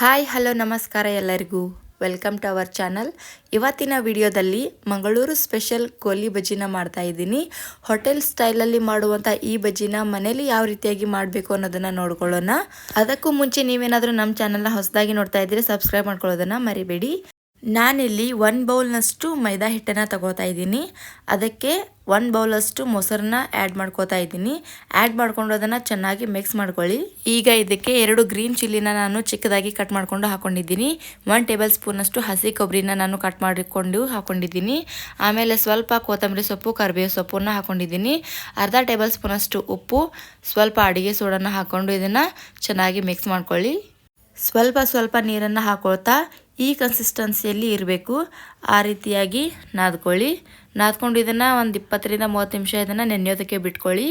Hi hello ನಮಸ್ಕಾರ ಎಲ್ಲರಿಗೂ welcome to our channel. ಇವತ್ತಿನ ವಿಡಿಯೋದಲ್ಲಿ ಮಂಗಳೂರು ಸ್ಪೆಷಲ್ ಗೋಲಿ ಬಜ್ಜಿನ ಮಾಡ್ತಾ ಇದ್ದೀನಿ. ಹೋಟೆಲ್ ಸ್ಟೈಲಲ್ಲಿ ಮಾಡುವಂಥ ಈ ಬಜ್ಜಿನ ಮನೇಲಿ ಯಾವ ರೀತಿಯಾಗಿ ಮಾಡಬೇಕು ಅನ್ನೋದನ್ನು ನೋಡ್ಕೊಳ್ಳೋಣ. ಅದಕ್ಕೂ ಮುಂಚೆ ನೀವೇನಾದರೂ ನಮ್ಮ ಚಾನಲ್ನ ಹೊಸದಾಗಿ ನೋಡ್ತಾ ಇದ್ದರೆ ಸಬ್ಸ್ಕ್ರೈಬ್ ಮಾಡ್ಕೊಳ್ಳೋದನ್ನು ಮರಿಬೇಡಿ. ನಾನಿಲ್ಲಿ 1 ಬೌಲ್ನಷ್ಟು ಮೈದಾ ಹಿಟ್ಟನ್ನು ತಗೋತಾ ಇದ್ದೀನಿ. ಅದಕ್ಕೆ 1 ಬೌಲಷ್ಟು ಮೊಸರನ್ನ ಆ್ಯಡ್ ಮಾಡ್ಕೋತಾ ಇದ್ದೀನಿ. ಆ್ಯಡ್ ಮಾಡ್ಕೊಂಡು ಅದನ್ನು ಚೆನ್ನಾಗಿ ಮಿಕ್ಸ್ ಮಾಡ್ಕೊಳ್ಳಿ. ಈಗ ಇದಕ್ಕೆ 2 ಗ್ರೀನ್ ಚಿಲ್ಲಿನ ನಾನು ಚಿಕ್ಕದಾಗಿ ಕಟ್ ಮಾಡ್ಕೊಂಡು ಹಾಕೊಂಡಿದ್ದೀನಿ. 1 ಟೇಬಲ್ ಸ್ಪೂನಷ್ಟು ಹಸಿ ಕೊಬ್ಬರಿನ ನಾನು ಕಟ್ ಮಾಡಿಕೊಂಡು ಹಾಕೊಂಡಿದ್ದೀನಿ. ಆಮೇಲೆ ಸ್ವಲ್ಪ ಕೊತ್ತಂಬರಿ ಸೊಪ್ಪು, ಕರಿಬೇವು ಸೊಪ್ಪನ್ನು ಹಾಕೊಂಡಿದ್ದೀನಿ. ಅರ್ಧ ಟೇಬಲ್ ಸ್ಪೂನಷ್ಟು ಉಪ್ಪು, ಸ್ವಲ್ಪ ಅಡಿಗೆ ಸೋಡನ್ನು ಹಾಕ್ಕೊಂಡು ಇದನ್ನು ಚೆನ್ನಾಗಿ ಮಿಕ್ಸ್ ಮಾಡ್ಕೊಳ್ಳಿ. ಸ್ವಲ್ಪ ನೀರನ್ನು ಹಾಕೊಳ್ತಾ ಈ ಕನ್ಸಿಸ್ಟೆನ್ಸಿಯಲ್ಲಿ ಇರಬೇಕು. ಆ ರೀತಿಯಾಗಿ ನಾದ್ಕೊಂಡು ಇದನ್ನು ಒಂದು 20ರಿಂದ 30 ನಿಮಿಷ ಇದನ್ನು ನೆನೆಯೋದಕ್ಕೆ ಬಿಟ್ಕೊಳ್ಳಿ.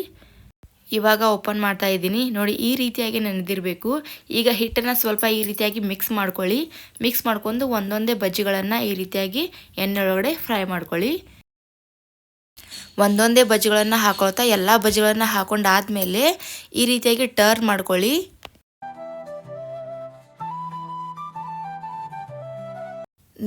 ಇವಾಗ ಓಪನ್ ಮಾಡ್ತಾ ಇದ್ದೀನಿ. ನೋಡಿ, ಈ ರೀತಿಯಾಗಿ ನೆನೆದಿರಬೇಕು. ಈಗ ಹಿಟ್ಟನ್ನು ಸ್ವಲ್ಪ ಈ ರೀತಿಯಾಗಿ ಮಿಕ್ಸ್ ಮಾಡ್ಕೊಳ್ಳಿ. ಮಿಕ್ಸ್ ಮಾಡ್ಕೊಂಡು ಒಂದೊಂದೇ ಬಜ್ಜಿಗಳನ್ನು ಈ ರೀತಿಯಾಗಿ ಎಣ್ಣೆ ಒಳಗಡೆ ಫ್ರೈ ಮಾಡ್ಕೊಳ್ಳಿ. ಒಂದೊಂದೇ ಬಜ್ಜಿಗಳನ್ನು ಹಾಕೊಳ್ತಾ ಎಲ್ಲ ಬಜ್ಜಿಗಳನ್ನು ಹಾಕೊಂಡಾದ್ಮೇಲೆ ಈ ರೀತಿಯಾಗಿ ಟರ್ನ್ ಮಾಡ್ಕೊಳ್ಳಿ.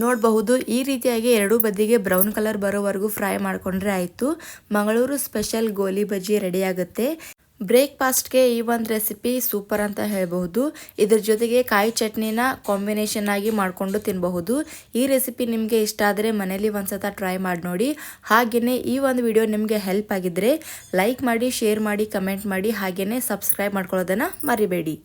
ನೋಡಬಹುದು, ಈ ರೀತಿಯಾಗಿ ಎರಡೂ ಬದಿಗೆ ಬ್ರೌನ್ ಕಲರ್ ಬರೋವರೆಗೂ ಫ್ರೈ ಮಾಡಿಕೊಂಡ್ರೆ ಆಯಿತು. ಮಂಗಳೂರು ಸ್ಪೆಷಲ್ ಗೋಲಿ ಬಜ್ಜಿ ರೆಡಿ ಆಗುತ್ತೆ. ಬ್ರೇಕ್ಫಾಸ್ಟ್ಗೆ ಈ ಒಂದು ರೆಸಿಪಿ ಸೂಪರ್ ಅಂತ ಹೇಳಬಹುದು. ಇದ್ರ ಜೊತೆಗೆ ಕಾಯಿ ಚಟ್ನಿನ ಕಾಂಬಿನೇಷನ್ ಆಗಿ ಮಾಡಿಕೊಂಡು ತಿನ್ನಬಹುದು. ಈ ರೆಸಿಪಿ ನಿಮಗೆ ಇಷ್ಟ ಆದರೆ ಮನೇಲಿ ಒಂದ್ಸತ ಟ್ರೈ ಮಾಡಿ ನೋಡಿ. ಹಾಗೆಯೇ ಈ ಒಂದು ವಿಡಿಯೋ ನಿಮಗೆ ಹೆಲ್ಪ್ ಆಗಿದ್ದರೆ ಲೈಕ್ ಮಾಡಿ, ಶೇರ್ ಮಾಡಿ, ಕಮೆಂಟ್ ಮಾಡಿ, ಹಾಗೆಯೇ ಸಬ್ಸ್ಕ್ರೈಬ್ ಮಾಡ್ಕೊಳ್ಳೋದನ್ನು ಮರಿಬೇಡಿ.